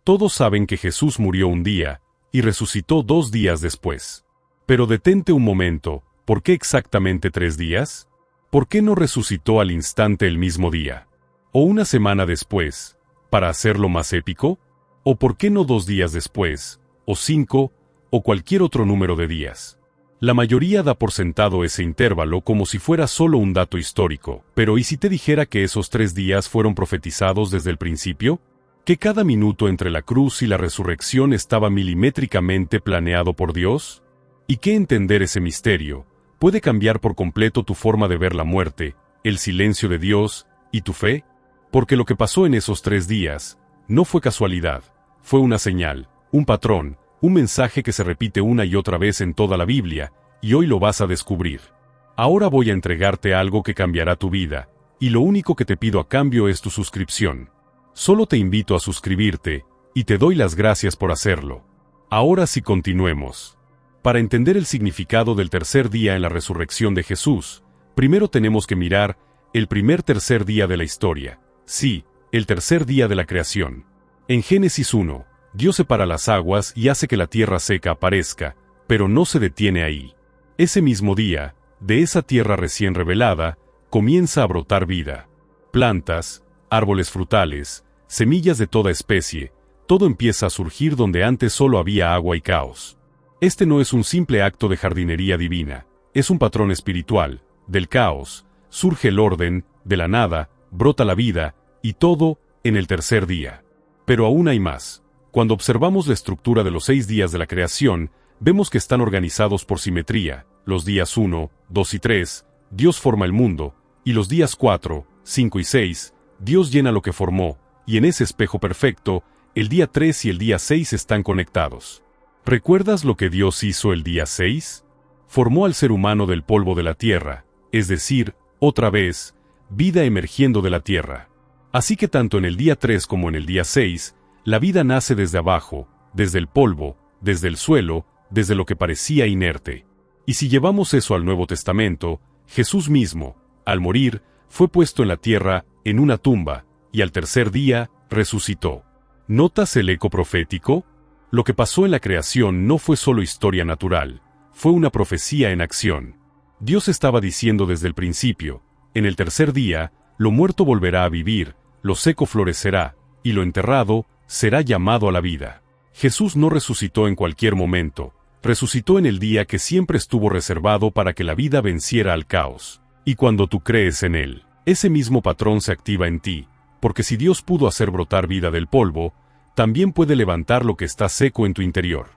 Todos saben que Jesús murió un día, y resucitó 2 días después. Pero detente un momento, ¿por qué exactamente 3 días? ¿Por qué no resucitó al instante el mismo día? ¿O una semana después, para hacerlo más épico? ¿O por qué no 2 días después, o 5, o cualquier otro número de días? La mayoría da por sentado ese intervalo como si fuera solo un dato histórico, pero ¿y si te dijera que esos 3 días fueron profetizados desde el principio? ¿Que cada minuto entre la cruz y la resurrección estaba milimétricamente planeado por Dios? ¿Y que entender ese misterio puede cambiar por completo tu forma de ver la muerte, el silencio de Dios y tu fe? Porque lo que pasó en esos 3 días no fue casualidad, fue una señal, un patrón, un mensaje que se repite una y otra vez en toda la Biblia, y hoy lo vas a descubrir. Ahora voy a entregarte algo que cambiará tu vida, y lo único que te pido a cambio es tu suscripción. Solo te invito a suscribirte, y te doy las gracias por hacerlo. Ahora sí continuemos. Para entender el significado del tercer día en la resurrección de Jesús, primero tenemos que mirar el tercer día de la historia. Sí, el tercer día de la creación. En Génesis 1, Dios separa las aguas y hace que la tierra seca aparezca, pero no se detiene ahí. Ese mismo día, de esa tierra recién revelada, comienza a brotar vida. Plantas, árboles frutales, semillas de toda especie, todo empieza a surgir donde antes solo había agua y caos. Este no es un simple acto de jardinería divina, es un patrón espiritual. Del caos, surge el orden, de la nada, brota la vida, y todo, en el tercer día. Pero aún hay más. Cuando observamos la estructura de los 6 días de la creación, vemos que están organizados por simetría. Los días 1, 2 y 3, Dios forma el mundo, y los días 4, 5 y 6, Dios llena lo que formó, y en ese espejo perfecto, el día 3 y el día 6 están conectados. ¿Recuerdas lo que Dios hizo el día 6? Formó al ser humano del polvo de la tierra, es decir, otra vez, vida emergiendo de la tierra. Así que tanto en el día 3 como en el día 6, la vida nace desde abajo, desde el polvo, desde el suelo, desde lo que parecía inerte. Y si llevamos eso al Nuevo Testamento, Jesús mismo, al morir, fue puesto en la tierra, en una tumba, y al tercer día, resucitó. ¿Notas el eco profético? Lo que pasó en la creación no fue solo historia natural, fue una profecía en acción. Dios estaba diciendo desde el principio, en el tercer día, lo muerto volverá a vivir, lo seco florecerá, y lo enterrado será llamado a la vida. Jesús no resucitó en cualquier momento, resucitó en el día que siempre estuvo reservado para que la vida venciera al caos. Y cuando tú crees en Él, ese mismo patrón se activa en ti, porque si Dios pudo hacer brotar vida del polvo, también puede levantar lo que está seco en tu interior.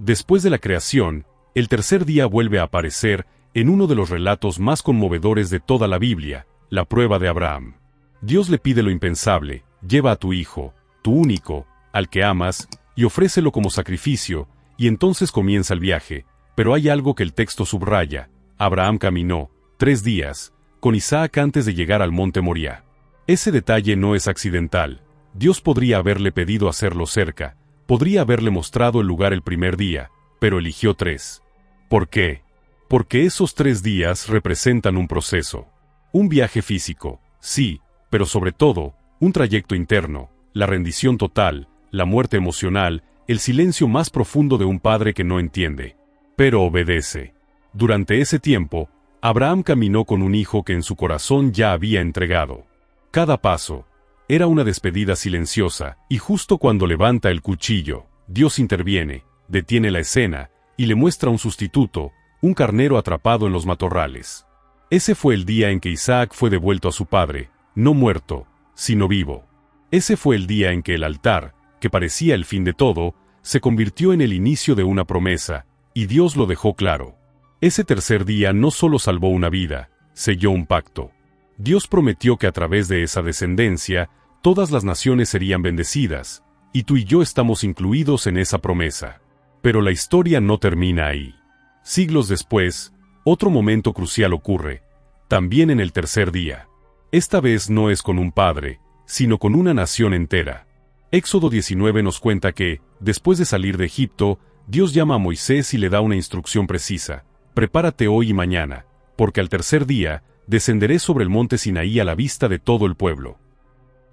Después de la creación, el tercer día vuelve a aparecer en uno de los relatos más conmovedores de toda la Biblia, la prueba de Abraham. Dios le pide lo impensable: lleva a tu hijo, tu único, al que amas, y ofrécelo como sacrificio, y entonces comienza el viaje. Pero hay algo que el texto subraya: Abraham caminó 3 días con Isaac antes de llegar al monte Moriah. Ese detalle no es accidental. Dios podría haberle pedido hacerlo cerca, podría haberle mostrado el lugar el primer día, pero eligió 3. ¿Por qué? Porque esos 3 días representan un proceso. Un viaje físico, sí, pero sobre todo, un trayecto interno, la rendición total, la muerte emocional, el silencio más profundo de un padre que no entiende, pero obedece. Durante ese tiempo, Abraham caminó con un hijo que en su corazón ya había entregado. Cada paso era una despedida silenciosa, y justo cuando levanta el cuchillo, Dios interviene, detiene la escena, y le muestra un sustituto, un carnero atrapado en los matorrales. Ese fue el día en que Isaac fue devuelto a su padre, no muerto, sino vivo. Ese fue el día en que el altar, que parecía el fin de todo, se convirtió en el inicio de una promesa, y Dios lo dejó claro. Ese tercer día no solo salvó una vida, selló un pacto. Dios prometió que a través de esa descendencia, todas las naciones serían bendecidas, y tú y yo estamos incluidos en esa promesa. Pero la historia no termina ahí. Siglos después, otro momento crucial ocurre, también en el tercer día. Esta vez no es con un padre, sino con una nación entera. Éxodo 19 nos cuenta que, después de salir de Egipto, Dios llama a Moisés y le da una instrucción precisa: prepárate hoy y mañana, porque al tercer día, descenderé sobre el monte Sinaí a la vista de todo el pueblo.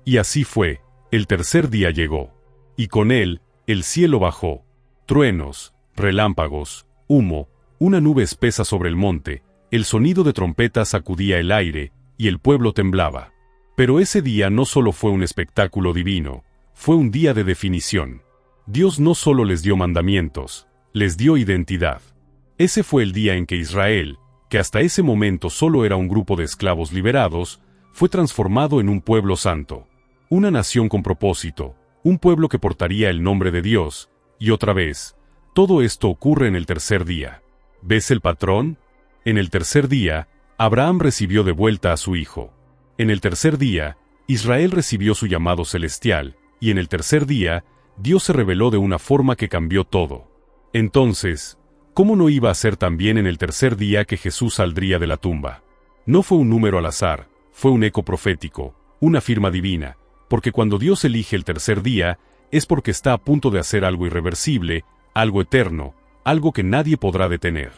Y así fue, el tercer día llegó. Y con él, el cielo bajó. Truenos, relámpagos, humo, una nube espesa sobre el monte, el sonido de trompetas sacudía el aire, y el pueblo temblaba. Pero ese día no solo fue un espectáculo divino, fue un día de definición. Dios no solo les dio mandamientos, les dio identidad. Ese fue el día en que Israel, que hasta ese momento solo era un grupo de esclavos liberados, fue transformado en un pueblo santo. Una nación con propósito, un pueblo que portaría el nombre de Dios, y otra vez, todo esto ocurre en el tercer día. ¿Ves el patrón? En el tercer día, Abraham recibió de vuelta a su hijo. En el tercer día, Israel recibió su llamado celestial, y en el tercer día, Dios se reveló de una forma que cambió todo. Entonces, ¿cómo no iba a ser también en el tercer día que Jesús saldría de la tumba? No fue un número al azar, fue un eco profético, una firma divina, porque cuando Dios elige el tercer día, es porque está a punto de hacer algo irreversible, algo eterno, algo que nadie podrá detener.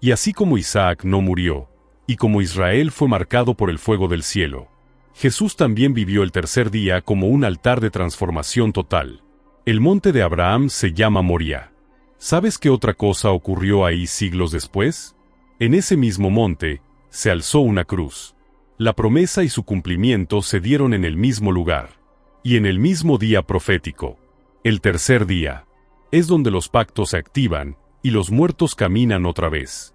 Y así como Isaac no murió, y como Israel fue marcado por el fuego del cielo, Jesús también vivió el tercer día como un altar de transformación total. El monte de Abraham se llama Moría. ¿Sabes qué otra cosa ocurrió ahí siglos después? En ese mismo monte, se alzó una cruz. La promesa y su cumplimiento se dieron en el mismo lugar. Y en el mismo día profético. El tercer día. Es donde los pactos se activan, y los muertos caminan otra vez.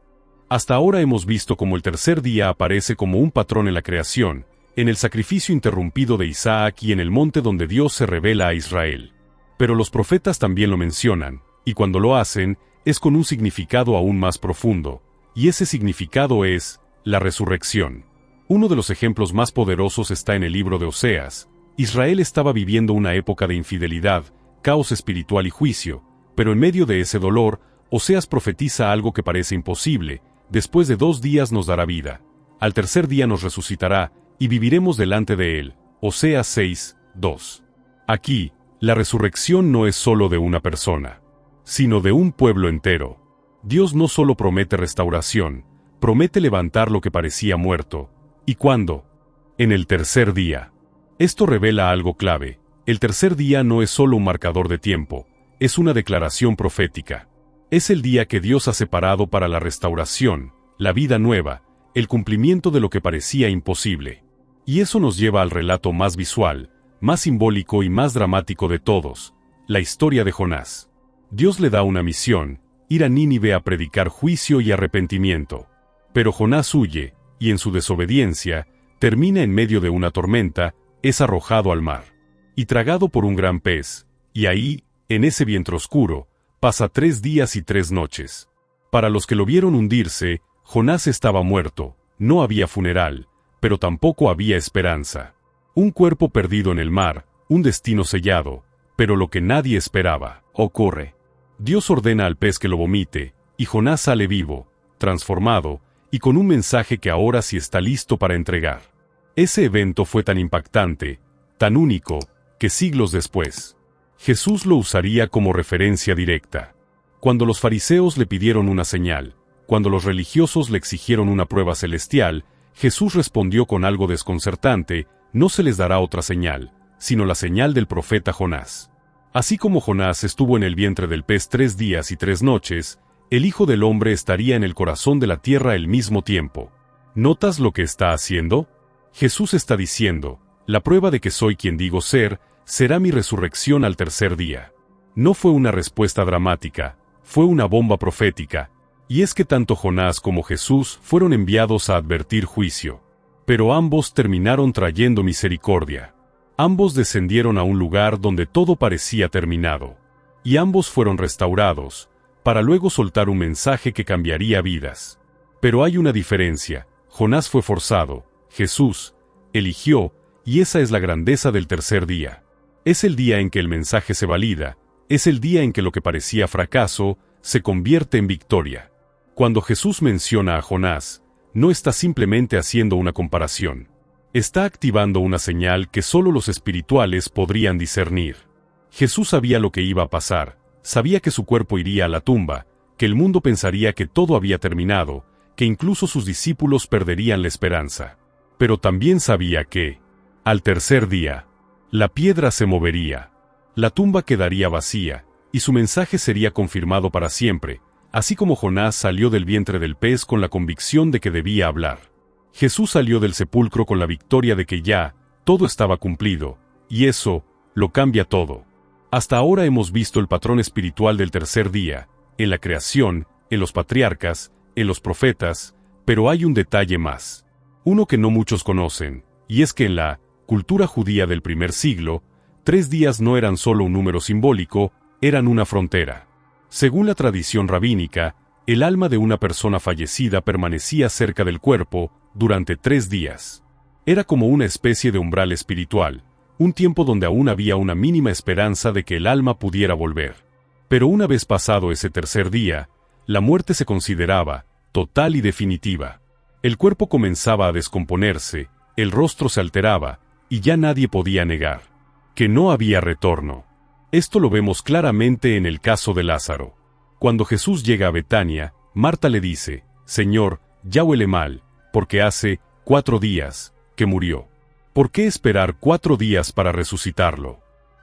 Hasta ahora hemos visto cómo el tercer día aparece como un patrón en la creación, en el sacrificio interrumpido de Isaac y en el monte donde Dios se revela a Israel. Pero los profetas también lo mencionan, y cuando lo hacen, es con un significado aún más profundo, y ese significado es la resurrección. Uno de los ejemplos más poderosos está en el libro de Oseas. Israel estaba viviendo una época de infidelidad, caos espiritual y juicio, pero en medio de ese dolor, Oseas profetiza algo que parece imposible: después de 2 días nos dará vida, al tercer día nos resucitará, y viviremos delante de él. Oseas 6, 2. Aquí, la resurrección no es solo de una persona, sino de un pueblo entero. Dios no solo promete restauración, promete levantar lo que parecía muerto. ¿Y cuándo? En el tercer día. Esto revela algo clave: el tercer día no es solo un marcador de tiempo, es una declaración profética. Es el día que Dios ha separado para la restauración, la vida nueva, el cumplimiento de lo que parecía imposible. Y eso nos lleva al relato más visual, más simbólico y más dramático de todos, la historia de Jonás. Dios le da una misión: ir a Nínive a predicar juicio y arrepentimiento. Pero Jonás huye, y en su desobediencia, termina en medio de una tormenta, es arrojado al mar. Y tragado por un gran pez, y ahí, en ese vientre oscuro, pasa 3 días y 3 noches. Para los que lo vieron hundirse, Jonás estaba muerto, no había funeral, pero tampoco había esperanza. Un cuerpo perdido en el mar, un destino sellado, pero lo que nadie esperaba, ocurre. Dios ordena al pez que lo vomite, y Jonás sale vivo, transformado, y con un mensaje que ahora sí está listo para entregar. Ese evento fue tan impactante, tan único, que siglos después, Jesús lo usaría como referencia directa. Cuando los fariseos le pidieron una señal, cuando los religiosos le exigieron una prueba celestial, Jesús respondió con algo desconcertante: no se les dará otra señal, sino la señal del profeta Jonás. Así como Jonás estuvo en el vientre del pez 3 días y 3 noches, el Hijo del Hombre estaría en el corazón de la tierra al mismo tiempo. ¿Notas lo que está haciendo? Jesús está diciendo: la prueba de que soy quien digo ser, será mi resurrección al tercer día. No fue una respuesta dramática, fue una bomba profética. Y es que tanto Jonás como Jesús fueron enviados a advertir juicio. Pero ambos terminaron trayendo misericordia. Ambos descendieron a un lugar donde todo parecía terminado. Y ambos fueron restaurados, para luego soltar un mensaje que cambiaría vidas. Pero hay una diferencia: Jonás fue forzado, Jesús eligió, y esa es la grandeza del tercer día. Es el día en que el mensaje se valida, es el día en que lo que parecía fracaso, se convierte en victoria. Cuando Jesús menciona a Jonás, no está simplemente haciendo una comparación. Está activando una señal que solo los espirituales podrían discernir. Jesús sabía lo que iba a pasar, sabía que su cuerpo iría a la tumba, que el mundo pensaría que todo había terminado, que incluso sus discípulos perderían la esperanza. Pero también sabía que, al tercer día, la piedra se movería. La tumba quedaría vacía, y su mensaje sería confirmado para siempre, así como Jonás salió del vientre del pez con la convicción de que debía hablar. Jesús salió del sepulcro con la victoria de que ya, todo estaba cumplido, y eso, lo cambia todo. Hasta ahora hemos visto el patrón espiritual del tercer día, en la creación, en los patriarcas, en los profetas, pero hay un detalle más. Uno que no muchos conocen, y es que en la cultura judía del primer siglo, 3 días no eran solo un número simbólico, eran una frontera. Según la tradición rabínica, el alma de una persona fallecida permanecía cerca del cuerpo durante 3 días. Era como una especie de umbral espiritual, un tiempo donde aún había una mínima esperanza de que el alma pudiera volver. Pero una vez pasado ese tercer día, la muerte se consideraba total y definitiva. El cuerpo comenzaba a descomponerse, el rostro se alteraba, y ya nadie podía negar que no había retorno. Esto lo vemos claramente en el caso de Lázaro. Cuando Jesús llega a Betania, Marta le dice: «Señor, ya huele mal, porque hace 4 días que murió». ¿Por qué esperar 4 días para resucitarlo?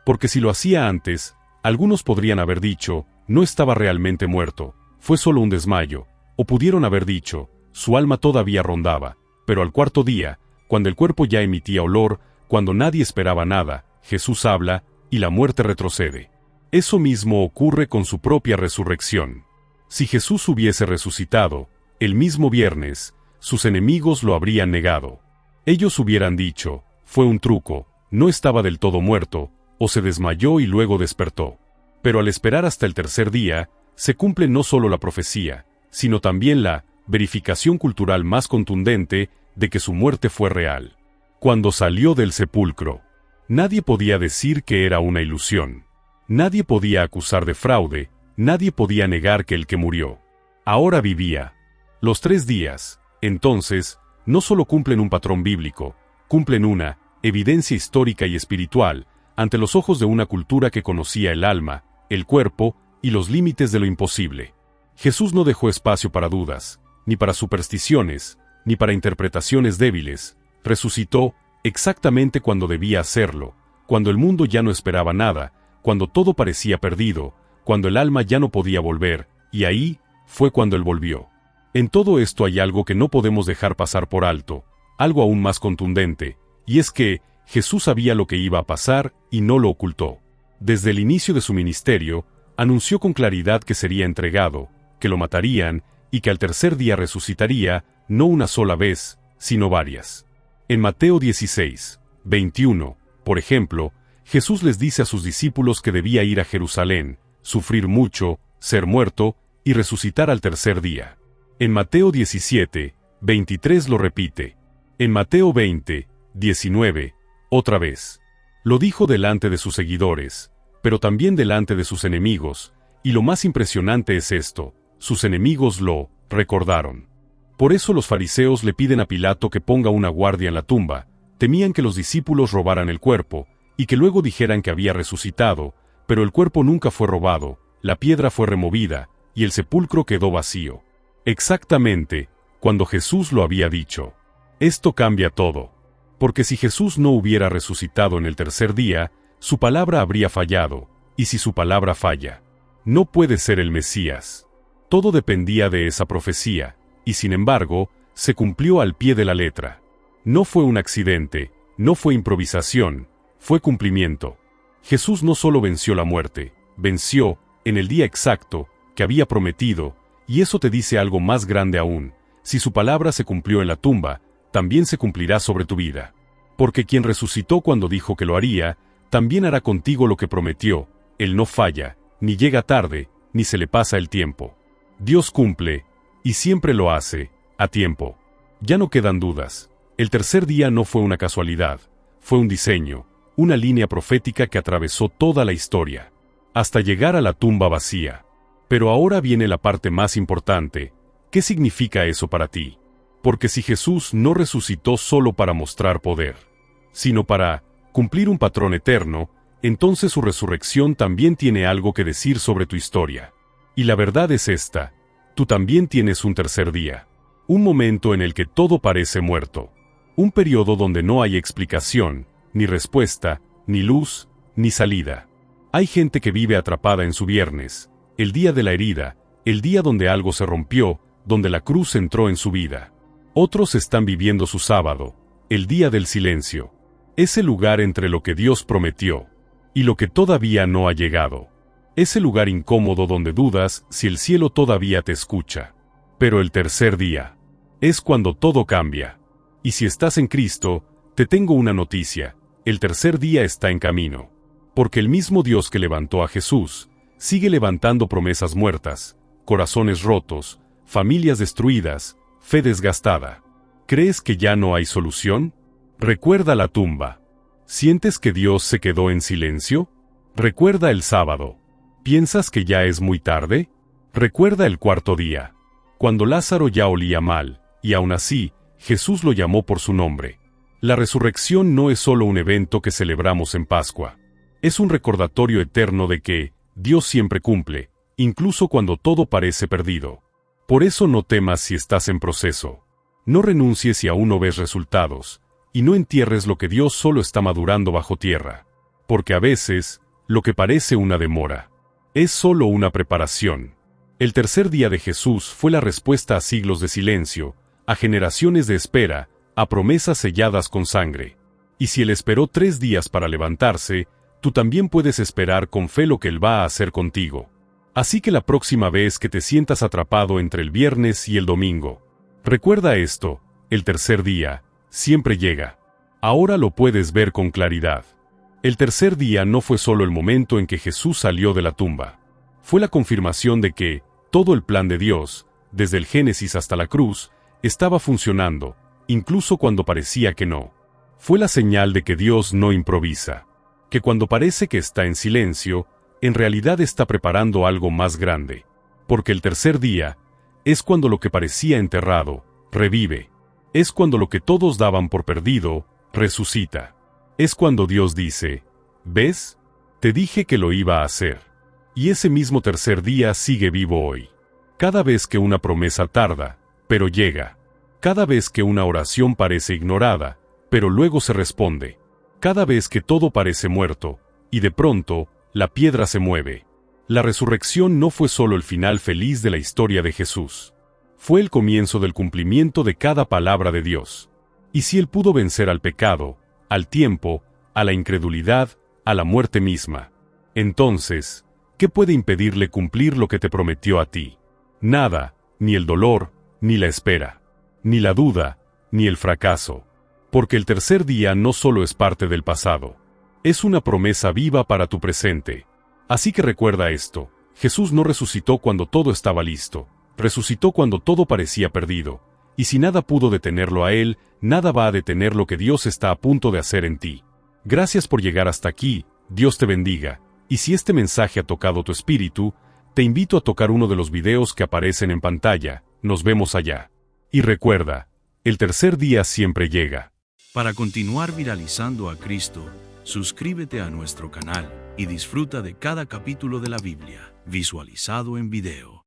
Porque si lo hacía antes, algunos podrían haber dicho: «No estaba realmente muerto, fue solo un desmayo», o pudieron haber dicho: «Su alma todavía rondaba», pero al 4.º día, cuando el cuerpo ya emitía olor, cuando nadie esperaba nada, Jesús habla, y la muerte retrocede. Eso mismo ocurre con su propia resurrección. Si Jesús hubiese resucitado, el mismo viernes, sus enemigos lo habrían negado. Ellos hubieran dicho: «Fue un truco, no estaba del todo muerto, o se desmayó y luego despertó». Pero al esperar hasta el tercer día, se cumple no solo la profecía, sino también la verificación cultural más contundente de que su muerte fue real. Cuando salió del sepulcro, nadie podía decir que era una ilusión. Nadie podía acusar de fraude, nadie podía negar que el que murió ahora vivía. Los 3 días, entonces, no solo cumplen un patrón bíblico, cumplen una evidencia histórica y espiritual ante los ojos de una cultura que conocía el alma, el cuerpo y los límites de lo imposible. Jesús no dejó espacio para dudas, ni para supersticiones, ni para interpretaciones débiles. Resucitó exactamente cuando debía hacerlo, cuando el mundo ya no esperaba nada, cuando todo parecía perdido, cuando el alma ya no podía volver, y ahí fue cuando Él volvió. En todo esto hay algo que no podemos dejar pasar por alto, algo aún más contundente, y es que Jesús sabía lo que iba a pasar y no lo ocultó. Desde el inicio de su ministerio, anunció con claridad que sería entregado, que lo matarían, y que al tercer día resucitaría, no una sola vez, sino varias. En Mateo 16, 21, por ejemplo, Jesús les dice a sus discípulos que debía ir a Jerusalén, sufrir mucho, ser muerto, y resucitar al tercer día. En Mateo 17, 23 lo repite. En Mateo 20, 19, otra vez. Lo dijo delante de sus seguidores, pero también delante de sus enemigos, y lo más impresionante es esto: sus enemigos lo recordaron. Por eso los fariseos le piden a Pilato que ponga una guardia en la tumba, temían que los discípulos robaran el cuerpo, y que luego dijeran que había resucitado, pero el cuerpo nunca fue robado, la piedra fue removida, y el sepulcro quedó vacío. Exactamente, cuando Jesús lo había dicho. Esto cambia todo. Porque si Jesús no hubiera resucitado en el tercer día, su palabra habría fallado, y si su palabra falla, no puede ser el Mesías. Todo dependía de esa profecía, y sin embargo, se cumplió al pie de la letra. No fue un accidente, no fue improvisación, fue cumplimiento. Jesús no solo venció la muerte, venció, en el día exacto, que había prometido, y eso te dice algo más grande aún: si su palabra se cumplió en la tumba, también se cumplirá sobre tu vida. Porque quien resucitó cuando dijo que lo haría, también hará contigo lo que prometió. Él no falla, ni llega tarde, ni se le pasa el tiempo. Dios cumple, y siempre lo hace, a tiempo. Ya no quedan dudas. El tercer día no fue una casualidad, fue un diseño, una línea profética que atravesó toda la historia, hasta llegar a la tumba vacía. Pero ahora viene la parte más importante. ¿Qué significa eso para ti? Porque si Jesús no resucitó solo para mostrar poder, sino para cumplir un patrón eterno, entonces su resurrección también tiene algo que decir sobre tu historia. Y la verdad es esta: tú también tienes un tercer día. Un momento en el que todo parece muerto. Un periodo donde no hay explicación, ni respuesta, ni luz, ni salida. Hay gente que vive atrapada en su viernes, el día de la herida, el día donde algo se rompió, donde la cruz entró en su vida. Otros están viviendo su sábado, el día del silencio. Ese lugar entre lo que Dios prometió y lo que todavía no ha llegado. Ese lugar incómodo donde dudas si el cielo todavía te escucha. Pero el tercer día es cuando todo cambia. Y si estás en Cristo, te tengo una noticia: el tercer día está en camino. Porque el mismo Dios que levantó a Jesús, sigue levantando promesas muertas, corazones rotos, familias destruidas, fe desgastada. ¿Crees que ya no hay solución? Recuerda la tumba. ¿Sientes que Dios se quedó en silencio? Recuerda el sábado. ¿Piensas que ya es muy tarde? Recuerda el cuarto día, cuando Lázaro ya olía mal, y aún así, Jesús lo llamó por su nombre. La resurrección no es solo un evento que celebramos en Pascua. Es un recordatorio eterno de que Dios siempre cumple, incluso cuando todo parece perdido. Por eso no temas si estás en proceso. No renuncies si aún no ves resultados, y no entierres lo que Dios solo está madurando bajo tierra. Porque a veces, lo que parece una demora, es solo una preparación. El tercer día de Jesús fue la respuesta a siglos de silencio, a generaciones de espera, a promesas selladas con sangre. Y si Él esperó 3 días para levantarse, tú también puedes esperar con fe lo que Él va a hacer contigo. Así que la próxima vez que te sientas atrapado entre el viernes y el domingo, recuerda esto: el tercer día siempre llega. Ahora lo puedes ver con claridad. El tercer día no fue solo el momento en que Jesús salió de la tumba. Fue la confirmación de que todo el plan de Dios, desde el Génesis hasta la cruz, estaba funcionando, incluso cuando parecía que no. Fue la señal de que Dios no improvisa, que cuando parece que está en silencio, en realidad está preparando algo más grande. Porque el tercer día es cuando lo que parecía enterrado revive. Es cuando lo que todos daban por perdido resucita. Es cuando Dios dice: ¿ves? Te dije que lo iba a hacer. Y ese mismo tercer día sigue vivo hoy. Cada vez que una promesa tarda, pero llega. Cada vez que una oración parece ignorada, pero luego se responde. Cada vez que todo parece muerto, y de pronto, la piedra se mueve. La resurrección no fue solo el final feliz de la historia de Jesús. Fue el comienzo del cumplimiento de cada palabra de Dios. Y si Él pudo vencer al pecado, al tiempo, a la incredulidad, a la muerte misma, entonces, ¿qué puede impedirle cumplir lo que te prometió a ti? Nada, ni el dolor, ni la espera, ni la duda, ni el fracaso. Porque el tercer día no solo es parte del pasado, es una promesa viva para tu presente. Así que recuerda esto: Jesús no resucitó cuando todo estaba listo, resucitó cuando todo parecía perdido. Y si nada pudo detenerlo a Él, nada va a detener lo que Dios está a punto de hacer en ti. Gracias por llegar hasta aquí, Dios te bendiga. Y si este mensaje ha tocado tu espíritu, te invito a tocar uno de los videos que aparecen en pantalla. Nos vemos allá. Y recuerda, el tercer día siempre llega. Para continuar viralizando a Cristo, suscríbete a nuestro canal y disfruta de cada capítulo de la Biblia visualizado en video.